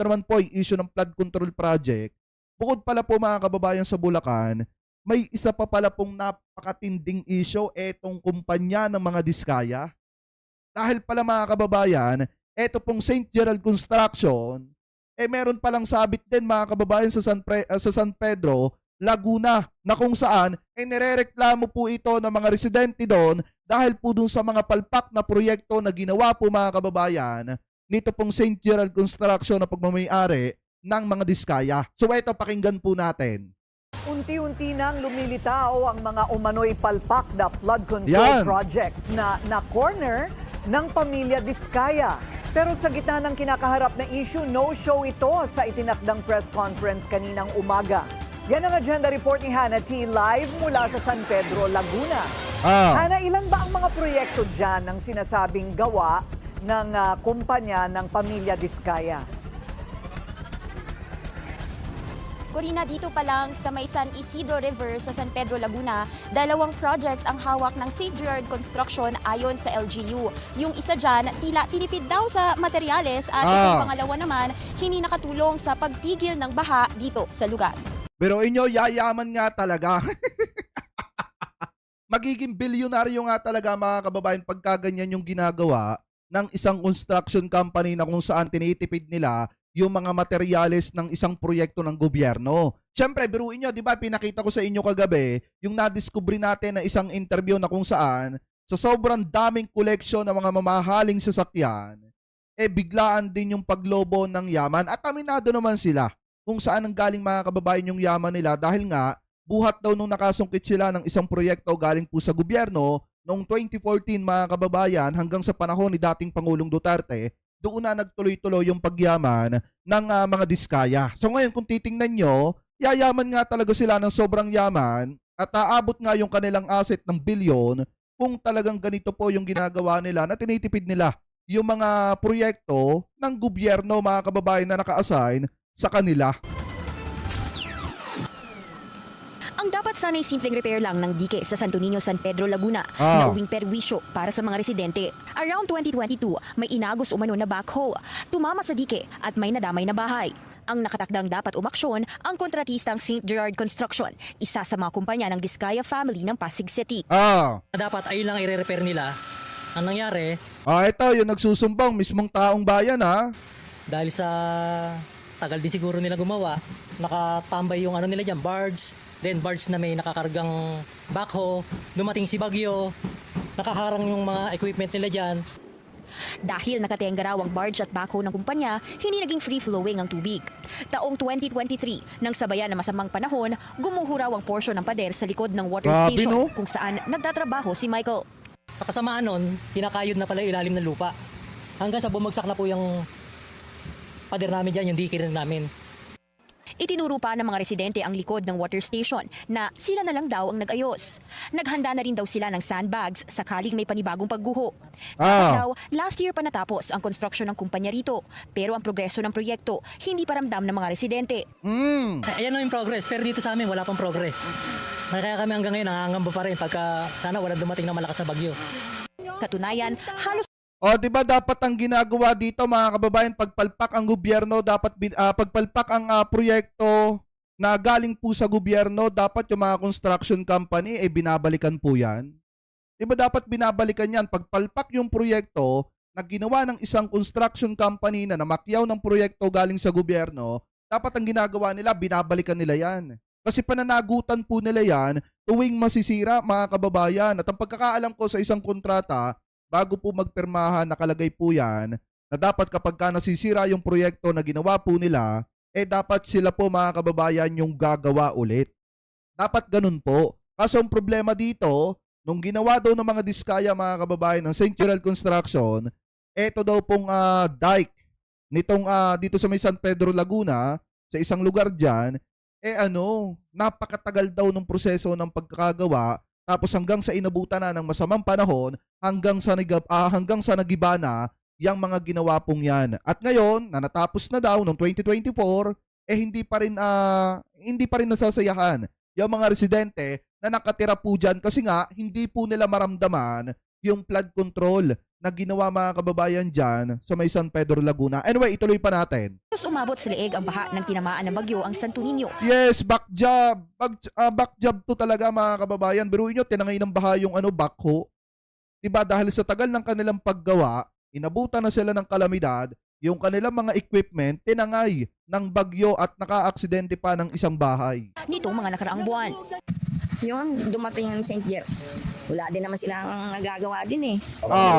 ito naman po ay issue ng flood control project. Bukod pala po mga kababayan sa Bulacan, may isa pa pala pong napakatinding issue etong kumpanya ng mga diskaya. Dahil pala mga kababayan, eto pong St. Gerald Construction, meron palang sabit din mga kababayan sa San Pedro, Laguna, na kung saan nirereklamo po ito ng mga residente doon dahil po dun sa mga palpak na proyekto na ginawa po mga kababayan nito pong St. Gerald Construction na pagmamayari ng mga diskaya. So eto, pakinggan po natin. Unti-unti nang lumilitaw ang mga umano'y palpak na flood control projects na corner ng pamilya Diskaya. Pero sa gitna ng kinakaharap na issue, no-show ito sa itinakdang press conference kaninang umaga. Yan ang agenda report ni Hannah T. live mula sa San Pedro, Laguna. Hannah, ilan ba ang mga proyekto dyan ng sinasabing gawa ng kumpanya ng pamilya Diskaya? Corina, dito pa lang sa may San Isidro River sa San Pedro, Laguna, 2 projects ang hawak ng St. Gerard Construction ayon sa LGU. Yung isa dyan, tila tinipid daw sa materyales at itong pangalawa naman, hindi nakatulong sa pagpigil ng baha dito sa lugar. Pero inyo, yayaman nga talaga. Magiging bilyonaryo nga talaga mga kababayan pagka ganyan yung ginagawa ng isang construction company na kung saan tinitipid nila yung mga materyales ng isang proyekto ng gobyerno. Siyempre, biruin nyo, di ba, pinakita ko sa inyo kagabi, yung nadiskubre natin na isang interview na kung saan, sa sobrang daming koleksyon ng mga mamahaling sasakyan, biglaan din yung paglobo ng yaman. At aminado naman sila kung saan ang galing mga kababayan yung yaman nila dahil nga, buhat daw nung nakasungkit sila ng isang proyekto galing po sa gobyerno noong 2014 mga kababayan hanggang sa panahon ni dating Pangulong Duterte, doon na nagtuloy-tuloy yung pagyaman ng mga diskaya. So ngayon kung titingnan nyo, yayaman nga talaga sila ng sobrang yaman at aabot nga yung kanilang asset ng bilyon kung talagang ganito po yung ginagawa nila na tinitipid nila yung mga proyekto ng gobyerno mga kababayan na naka-assign sa kanila. Ang dapat sana'y simpleng repair lang ng dike sa Santo Niño, San Pedro, Laguna na uwing perwisyo para sa mga residente. Around 2022, may inagos umano na backhoe. Tumama sa dike at may nadamay na bahay. Ang nakatakdang dapat umaksyon ang kontratistang St. Gerard Construction, isa sa mga kumpanya ng Diskaya family ng Pasig City. Dapat ayun lang i-repair nila. Ang nangyari, ito yung nagsusumbong mismong taong bayan dahil sa tagal din siguro nila gumawa, nakatambay yung nila dyan, barge. Then barge na may nakakargang backhoe, dumating si Bagyo, nakaharang yung mga equipment nila dyan. Dahil nakatenga raw ang barge at backhoe ng kumpanya, hindi naging free-flowing ang tubig. Taong 2023, nang sabayan ng masamang panahon, gumuho raw ang porsyon ng pader sa likod ng water station kung saan nagtatrabaho si Michael. Sa kasamaan nun, kinakayod na pala yung ilalim ng lupa. Hanggang sa bumagsak na po yung pader namin dyan, yung dike rin namin. Itinuro pa ng mga residente ang likod ng water station na sila na lang daw ang nag-ayos. Naghanda na rin daw sila ng sandbags sakaling may panibagong pagguho. Dapat daw, last year pa natapos ang construction ng kumpanya rito. Pero ang progreso ng proyekto, hindi pa ramdam ng mga residente. Ayan na yung progress, pero dito sa amin wala pang progress. Kaya kami hanggang ngayon nangangamba pa rin pagka sana wala dumating na malakas na bagyo. Katunayan, halos di ba dapat ang ginagawa dito mga kababayan, pagpalpak ang gobyerno, dapat pagpalpak ang proyekto na galing po sa gobyerno, dapat yung mga construction company binabalikan po yan. Di ba dapat binabalikan yan? Pagpalpak yung proyekto na ginawa ng isang construction company na namakyaw ng proyekto galing sa gobyerno, dapat ang ginagawa nila, binabalikan nila yan. Kasi pananagutan po nila yan tuwing masisira mga kababayan. At ang pagkakaalam ko sa isang kontrata, bago po magpirmahan, nakalagay po yan na dapat kapag ka nasisira yung proyekto na ginawa po nila, dapat sila po mga kababayan yung gagawa ulit. Dapat ganun po. Kaso ang problema dito, nung ginawa daw ng mga diskaya mga kababayan ng St. Gerald Construction, eto daw pong dike nitong dito sa may San Pedro, Laguna, sa isang lugar dyan, napakatagal daw ng proseso ng pagkakagawa. Tapos hanggang sa inabutan na ng masamang panahon, hanggang sa nagiba na yung mga ginawa pong yan. At ngayon, na natapos na daw noong 2024, hindi pa rin nasasayahan yung mga residente na nakatira po dyan kasi nga hindi po nila maramdaman yung flood control. na ginawa mga kababayan dyan sa may San Pedro, Laguna. Anyway, ituloy pa natin. Tapos umabot sa leeg ang baha ng tinamaan ng bagyo ang Santo Niño. Yes, back job. Back job to talaga mga kababayan. Biruin nyo, tinangay ng baha yung backhoe. Diba dahil sa tagal ng kanilang paggawa, inabutan na sila ng kalamidad, yung kanilang mga equipment tinangay ng bagyo at naka-aksidente pa ng isang bahay. Nitong mga nakaraang buwan. Yun, dumating yung St. Jer. Wala din naman silang nagagawa din eh.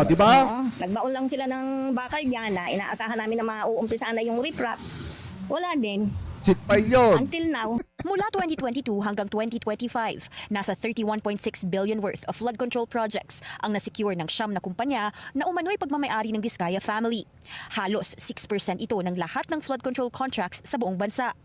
Di ba? Oo, nagbaon lang sila ng bakal diyan na inaasahan namin na mauumpisan na yung riprap. Wala din. Sitpile yun. Until now. Mula 2022 hanggang 2025, nasa 31.6 billion worth of flood control projects ang nasecure ng siyam na kumpanya na umano'y pagmamayari ng Diskaya family. Halos 6% ito ng lahat ng flood control contracts sa buong bansa.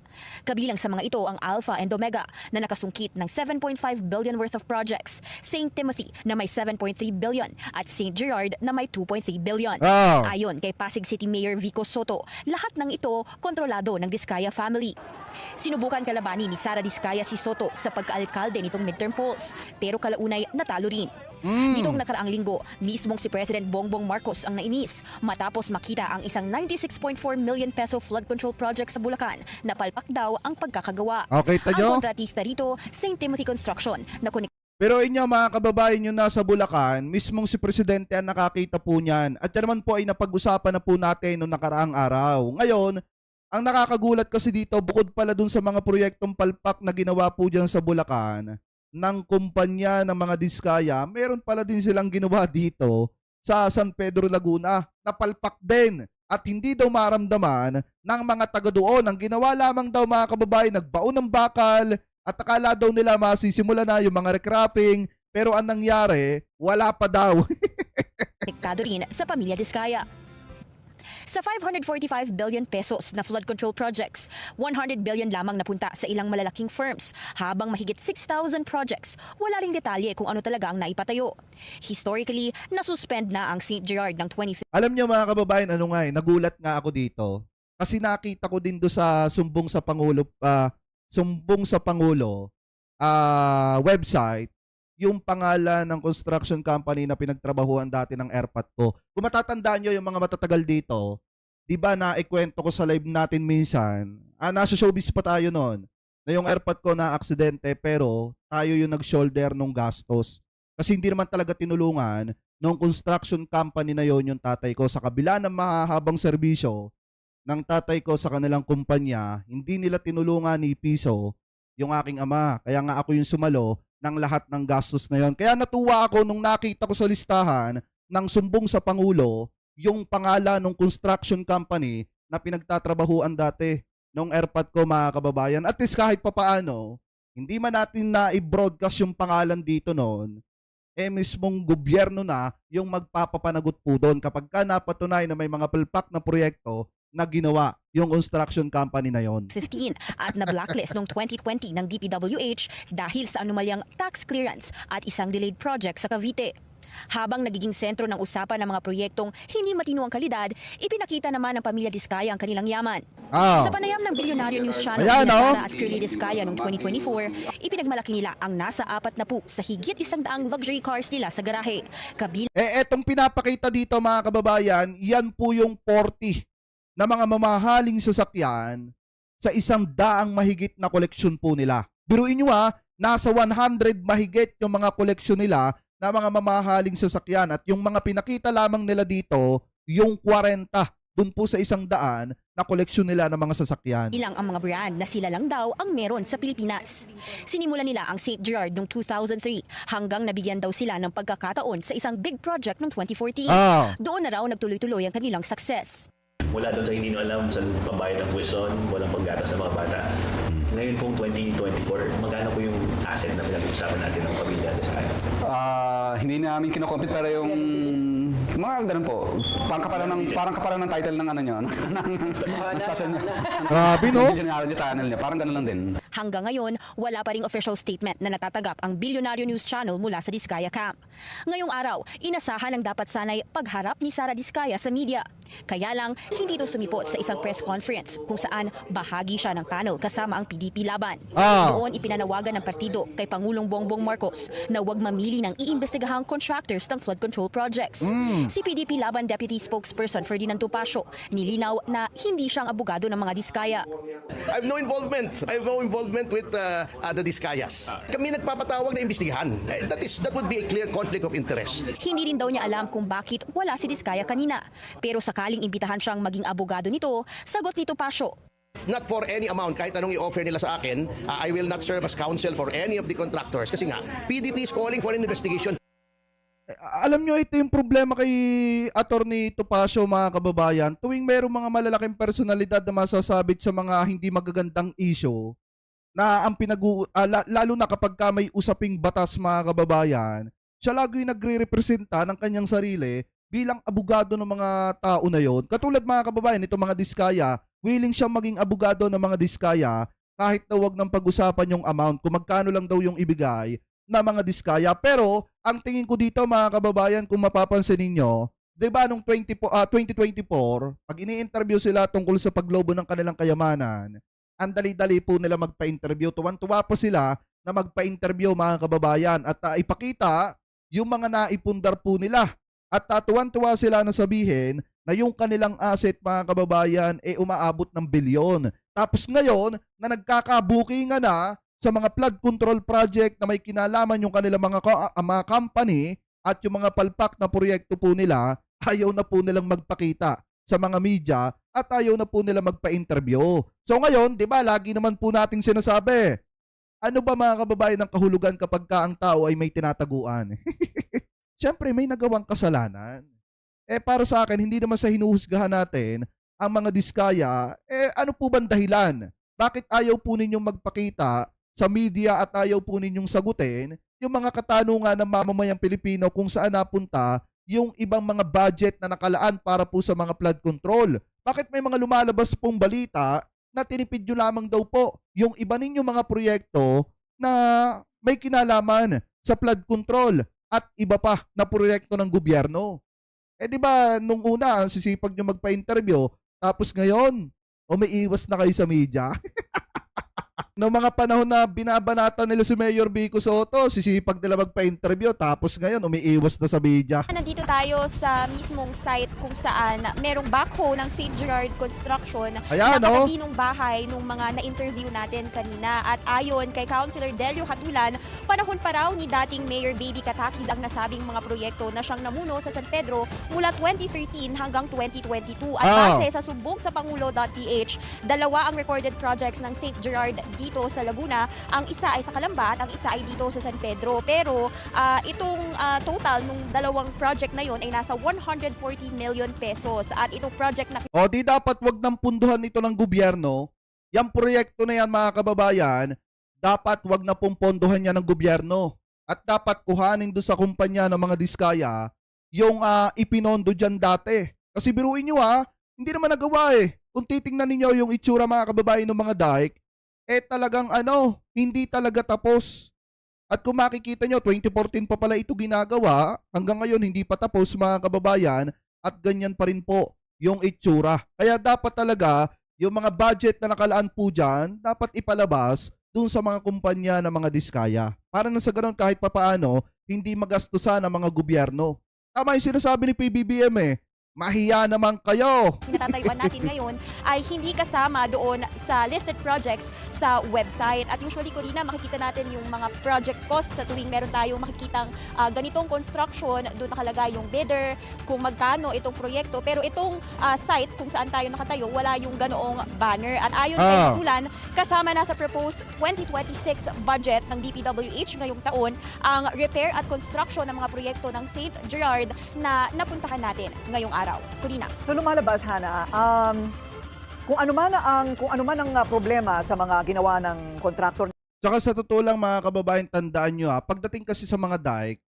Kabilang sa mga ito ang Alpha and Omega na nakasungkit ng 7.5 billion worth of projects, St. Timothy na may 7.3 billion at St. Gerard na may 2.3 billion. Oh. Ayon kay Pasig City Mayor Vico Soto, lahat ng ito kontrolado ng Diskaya family. Sinubukan kalabanin ni Sara Diskaya si Soto sa pagkaalkalde nitong midterm polls pero kalaunay natalo rin. Nitong nakaraang linggo, mismong si President Bongbong Marcos ang nainis matapos makita ang isang 96.4 million peso flood control project sa Bulacan na palpak daw ang pagkakagawa. Okay, Ang tanyo? kontratista rito, St. Timothy Construction, na Pero inyo mga kababayan yung nasa Bulacan, mismong si Presidente ang nakakita po niyan. At yan naman po ay napag-usapan na po natin noong nakaraang araw. Ngayon, ang nakakagulat kasi dito, bukod pala dun sa mga proyektong palpak na ginawa po dyan sa Bulacan, ng kumpanya ng mga Diskaya, meron pala din silang ginawa dito sa San Pedro, Laguna, na palpak din. At hindi daw maramdaman ng mga taga doon. Ang ginawa lamang daw mga kababayan, nagbaon ng bakal at akala daw nila masisimula na yung mga recrapping. Pero ang nangyari, wala pa daw. konektado rin sa pamilya Diskaya. Sa 545 billion pesos na flood control projects, 100 billion lamang napunta sa ilang malalaking firms, habang mahigit 6,000 projects, wala ring detalye kung ano talaga ang naipatayo. Historically, nasuspend na ang St. Gerard ng 2015. Alam niyo mga kababayan, nagulat nga ako dito. Kasi nakita ko din do sa Sumbong sa Pangulo website, yung pangalan ng construction company na pinagtrabahuan dati ng airpot ko. Kung matatandaan nyo yung mga matatagal dito, di ba na ikwento ko sa live natin minsan, nasa showbiz pa tayo noon, na yung airpot ko na aksidente pero tayo yung nag-shoulder nung gastos. Kasi hindi naman talaga tinulungan nung construction company na yon yung tatay ko. Sa kabila ng mahahabang serbisyo ng tatay ko sa kanilang kumpanya, hindi nila tinulungan ni piso yung aking ama. Kaya nga ako yung sumalo ng lahat ng gastos na yon. Kaya natuwa ako nung nakita ko sa listahan ng Sumbong sa Pangulo yung pangalan ng construction company na pinagtatrabahuan dati nung airpot ko mga kababayan. At least kahit papaano, hindi man natin na i-broadcast yung pangalan dito noon, mismong gobyerno na yung magpapapanagot po doon kapag ka napatunay na may mga palpak na proyekto na ginawa yung construction company na yon. 15 at na-blacklist noong 2020 ng DPWH dahil sa anomalyang tax clearance at isang delayed project sa Cavite. Habang nagiging sentro ng usapan ng mga proyektong hindi matino ang kalidad, ipinakita naman ng pamilya Diskaya ang kanilang yaman. Sa panayam ng Bilyonaryo News Channel Ayan, ni Sara at Curly Diskaya noong 2024, ipinagmalaki nila ang nasa 4 na po sa higit 100 luxury cars nila sa garahe. Etong pinapakita dito mga kababayan, yan po yung 40 na mga mamahaling sasakyan sa 100 mahigit na koleksyon po nila. Biruin nyo nasa 100 mahigit yung mga koleksyon nila na mga mamahaling sasakyan at yung mga pinakita lamang nila dito, yung 40 dun po sa 100 na koleksyon nila ng mga sasakyan. Ilang ang mga brand na sila lang daw ang meron sa Pilipinas. Sinimulan nila ang St. Gerard noong 2003 hanggang nabigyan daw sila ng pagkakataon sa isang big project noong 2014. Doon na raw nagtuloy-tuloy ang kanilang success. Mula doon sa hindi nyo alam sa pambayad ng tuition, walang paggatas ng mga bata. Ngayon pong 2024, magkano po yung asset na pinag-uusapan natin ng pamilya Diskaya? Hindi namin kinocompute pero yung mga ganun po. Parang kapalan ng title ng ano nyo, ng station nyo. Grabe no? Yung channel nyo, parang ganun lang din. Hanggang ngayon, wala pa ring official statement na natatanggap ang Bilyonaryo News Channel mula sa Diskaya Camp. Ngayong araw, inasahan ang dapat sanay pagharap ni Sara Diskaya sa media. Kaya lang, hindi ito sumipot sa isang press conference kung saan bahagi siya ng panel kasama ang PDP laban. Doon ipinanawagan ng partido kay Pangulong Bongbong Marcos na huwag mamili ng iimbestigahang contractors ng flood control projects. Si PDP laban Deputy Spokesperson Ferdinand Topacio nilinaw na hindi siyang abogado ng mga diskaya. I have no involvement. I have no involvement with the Diskayas. Kami nagpapatawag na imbestigahan. That would be a clear conflict of interest. Hindi rin daw niya alam kung bakit wala si Diskaya kanina. Pero sakaling imbitahan siyang maging abogado nito, sagot ni Topacio. Not for any amount, kahit anong i-offer nila sa akin, I will not serve as counsel for any of the contractors. Kasi nga, PDP is calling for an investigation. Alam nyo, ito yung problema kay Attorney Topacio, mga kababayan. Tuwing merong mga malalaking personalidad na masasabit sa mga hindi magagandang issue, na ang lalo na kapag ka may usaping batas, mga kababayan, siya lagi nagre-representa ng kanyang sarili bilang abogado ng mga tao na yon. Katulad, mga kababayan, itong mga diskaya, willing siyang maging abogado ng mga diskaya kahit na wag ng pag-usapan yung amount, kung magkano lang daw yung ibigay na mga diskaya. Pero ang tingin ko dito, mga kababayan, kung mapapansin ninyo, 'di ba nung 2024, pag ini-interview sila tungkol sa paglobo ng kanilang kayamanan, ang dali-dali po nila magpa-interview. Tuwan-tuwa pa sila na magpa-interview, mga kababayan, at ipakita yung mga naipundar po nila. At tuwan-tuwa sila na sabihin na yung kanilang asset, mga kababayan, umaabot ng bilyon. Tapos ngayon, na nagkakabukingan na sa mga flood control project na may kinalaman yung kanilang mga company at yung mga palpak na proyekto po nila, ayaw na po nilang magpakita sa mga media at ayaw na po nila magpa-interview. So ngayon, di ba, lagi naman po nating sinasabi, ano ba, mga kababayan, ng kahulugan kapag ka ang tao ay may tinataguan? Siyempre, may nagawang kasalanan. Para sa akin, hindi naman sa hinuhusgahan natin ang mga diskaya, ano po bang dahilan? Bakit ayaw po ninyong magpakita sa media at ayaw po ninyong sagutin yung mga katanungan ng mamamayang Pilipino kung saan napunta yung ibang mga budget na nakalaan para po sa mga flood control? Bakit may mga lumalabas pong balita na tinipid nyo lamang daw po yung iba ninyong mga proyekto na may kinalaman sa flood control at iba pa na proyekto ng gobyerno? Di ba nung una ang sisipag nyo magpa-interview, tapos ngayon umiiwas na kayo sa media? Noong mga panahon na binabanata nila si Mayor Vico Soto, sisipag nila magpa-interview, tapos ngayon umiiwas na sa media. Nandito tayo sa mismong site kung saan merong backhoe ng St. Gerard Construction Ayan, na katabi ng bahay ng mga na-interview natin kanina. At ayon kay Councilor Delio Hatulan, panahon pa raw ni dating Mayor Baby Katakis ang nasabing mga proyekto na siyang namuno sa San Pedro mula 2013 hanggang 2022. At base sa sumbong sa Pangulo.ph, dalawa ang recorded projects ng St. Gerard dito sa Laguna. Ang isa ay sa Calamba at ang isa ay dito sa San Pedro. Pero itong total ng dalawang project na yon ay nasa 140 million pesos. At itong project na... Di dapat wag ng punduhan ito ng gobyerno. Yung proyekto na yan, mga kababayan, dapat wag na pong pondohan niya ng gobyerno. At dapat kuhanin doon sa kumpanya ng mga diskaya yung ipinondo dyan dati. Kasi biruin nyo, hindi naman nagawa Kung titingnan ninyo yung itsura, mga kababayan, ng mga dike, talagang hindi talaga tapos. At kung makikita nyo, 2014 pa pala ito ginagawa, hanggang ngayon hindi pa tapos, mga kababayan, at ganyan pa rin po yung itsura. Kaya dapat talaga, yung mga budget na nakalaan po dyan, dapat ipalabas dun sa mga kumpanya ng mga diskaya. Para na sa ganun, kahit papaano, hindi magastusan ng mga gobyerno. Tama yung sinasabi ni PBBM mahiya naman kayo. Natatayuan natin ngayon ay hindi kasama doon sa listed projects sa website. At usually, Corina, makikita natin yung mga project cost sa tuwing meron tayong makikitang ganitong construction, doon nakalagay yung bidder, kung magkano itong proyekto. Pero itong site kung saan tayo nakatayo, wala yung ganoong banner. At ayon kay Tulan, kasama na sa proposed 2026 budget ng DPWH ngayong taon ang repair at construction ng mga proyekto ng St. Gerard na napuntahan natin ngayong araw. Corina. So lumalabas, Hana, kung ano man ang problema sa mga ginawa ng kontraktor. Tsaka sa totoo lang, mga kababayan, tandaan nyo pagdating kasi sa mga dike,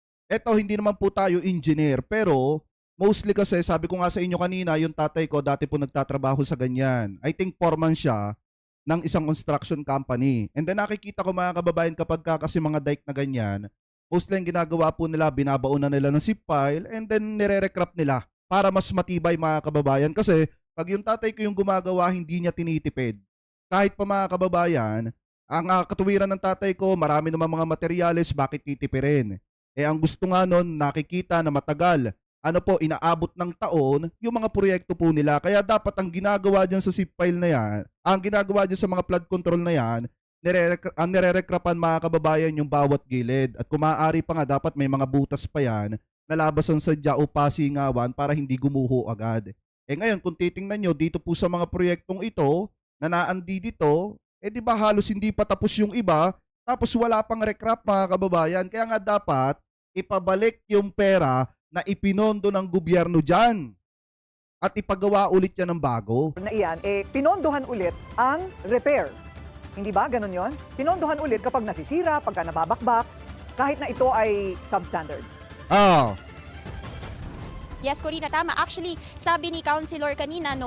hindi naman po tayo engineer, pero mostly kasi, sabi ko nga sa inyo kanina, yung tatay ko dati po nagtatrabaho sa ganyan. I think foreman siya ng isang construction company. And then nakikita ko, mga kababayan, kapag kasi mga dike na ganyan, mostly ang ginagawa po nila, binabaon na nila ng zip file and then nire-recrap nila para mas matibay mga kababayan. Kasi pag yung tatay ko yung gumagawa, hindi niya tinitipid. Kahit pa mga kababayan, ang katuwiran ng tatay ko, marami naman mga materyales, bakit titipirin? Ang gusto nga nun, nakikita na matagal. Inaabot ng taon yung mga proyekto po nila. Kaya dapat ang ginagawa dyan sa zip file na yan, ang ginagawa dyan sa mga flood control na yan, nire-rekrapan mga kababayan yung bawat gilid. At kung maaari pa nga, dapat may mga butas pa yan na labasan sadya o pasingawan para hindi gumuho agad. Ngayon, kung titingnan nyo, dito po sa mga proyektong ito, na naandi dito, di ba halos hindi pa tapos yung iba, tapos wala pang recrap mga kababayan. Kaya nga dapat, ipabalik yung pera na ipinondo ng gobyerno dyan at ipagawa ulit yan ng bago. Na iyan, pinondohan ulit ang repair. Hindi ba? Ganun yon? Pinondohan ulit kapag nasisira, pagka nababakbak, kahit na ito ay substandard. Yes, Corina, tama. Actually, sabi ni Councilor kanina,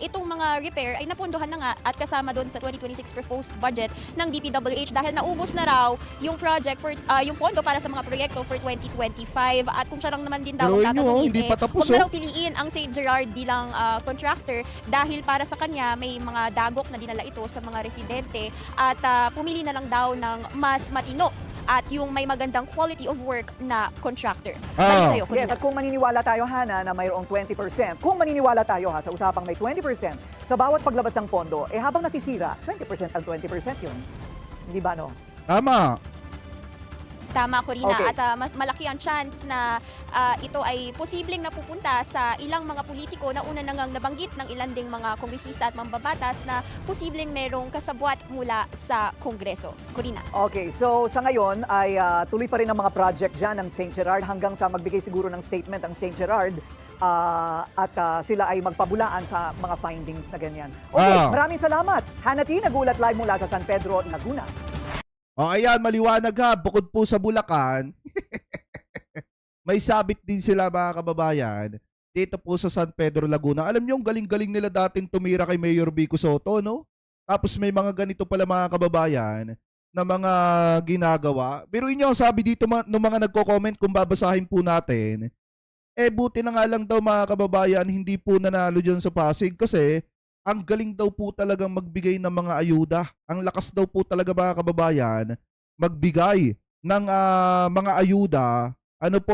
itong mga repair ay napunduhan na nga at kasama doon sa 2026 proposed budget ng DPWH dahil naubos na raw yung project for yung pondo para sa mga proyekto for 2025 at kung siya lang naman din daw Pero tatanungin, hindi pa tapos, huwag na raw piliin ang St. Gerard bilang contractor dahil para sa kanya may mga dagok na dinala ito sa mga residente at pumili na lang daw ng mas matino at yung may magandang quality of work na contractor. Balik sa'yo, Corina. Yes, at kung maniniwala tayo, Hana, na mayroong 20%, kung maniniwala tayo sa usapang may 20% sa bawat paglabas ng pondo, habang nasisira, 20% ang 20% yun. Hindi ba, no? Tama. Tama, Corina. Okay. At mas malaki ang chance na ito ay posibleng napupunta sa ilang mga politiko na una nang nabanggit ng ilan ding mga kongresista at mambabatas na posibleng merong kasabwat mula sa Kongreso. Corina. Okay, so sa ngayon ay tuloy pa rin ang mga project dyan ng St. Gerard hanggang sa magbigay siguro ng statement ang St. Gerard at sila ay magpabulaan sa mga findings na ganyan. Okay, maraming salamat. Hanati, nagulat live mula sa San Pedro, Laguna. Ayan, maliwanag ha. Bukod po sa Bulacan, may sabit din sila mga kababayan dito po sa San Pedro, Laguna. Alam niyo, ang galing-galing nila dating tumira kay Mayor Vico Soto, no? Tapos may mga ganito pala mga kababayan na mga ginagawa. Biruin niyo, sabi dito ng mga nagko-comment kung babasahin po natin, buti na nga lang daw mga kababayan, hindi po nanalo dyan sa Pasig kasi ang galing daw po talagang magbigay ng mga ayuda. Ang lakas daw po talaga mga kababayan magbigay ng mga ayuda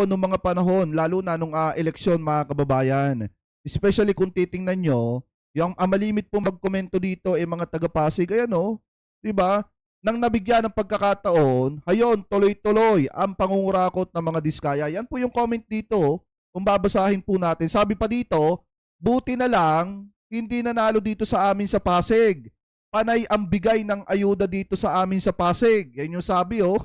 nung mga panahon, lalo na nung eleksyon mga kababayan. Especially kung titingnan nyo, yung malimit po magkomento dito mga taga-Pasig, ayan o, diba? Nang nabigyan ng pagkakataon, hayon, tuloy-tuloy ang pangungurakot ng mga diskaya. Yan po yung comment dito, kung babasahin po natin. Sabi pa dito, buti na lang, hindi nanalo dito sa amin sa Pasig. Panay ang bigay ng ayuda dito sa amin sa Pasig. Yan yung sabi, oh.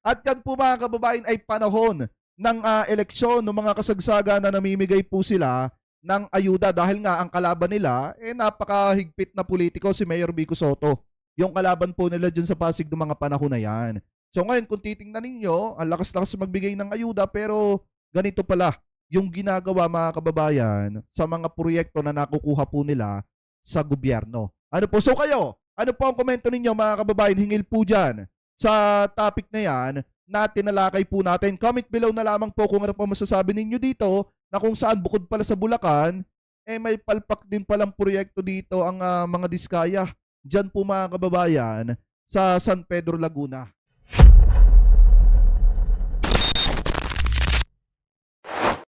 At yan po mga kababayan ay panahon ng eleksyon ng mga kasagsagan na namimigay po sila ng ayuda dahil nga ang kalaban nila napakahigpit na politiko si Mayor Vico Soto. Yung kalaban po nila dyan sa Pasig ng mga panahon na yan. So ngayon kung titingnan ninyo, ang lakas-lakas magbigay ng ayuda pero ganito pala yung ginagawa mga kababayan sa mga proyekto na nakukuha po nila sa gobyerno. Ano po? So kayo, ano po ang komento ninyo mga kababayan? Hingil po dyan sa topic na yan na tinalakay po natin. Comment below na lamang po kung ano po masasabi ninyo dito na kung saan bukod pala sa Bulacan, may palpak din palang proyekto dito ang mga diskaya. Diyan po mga kababayan sa San Pedro, Laguna.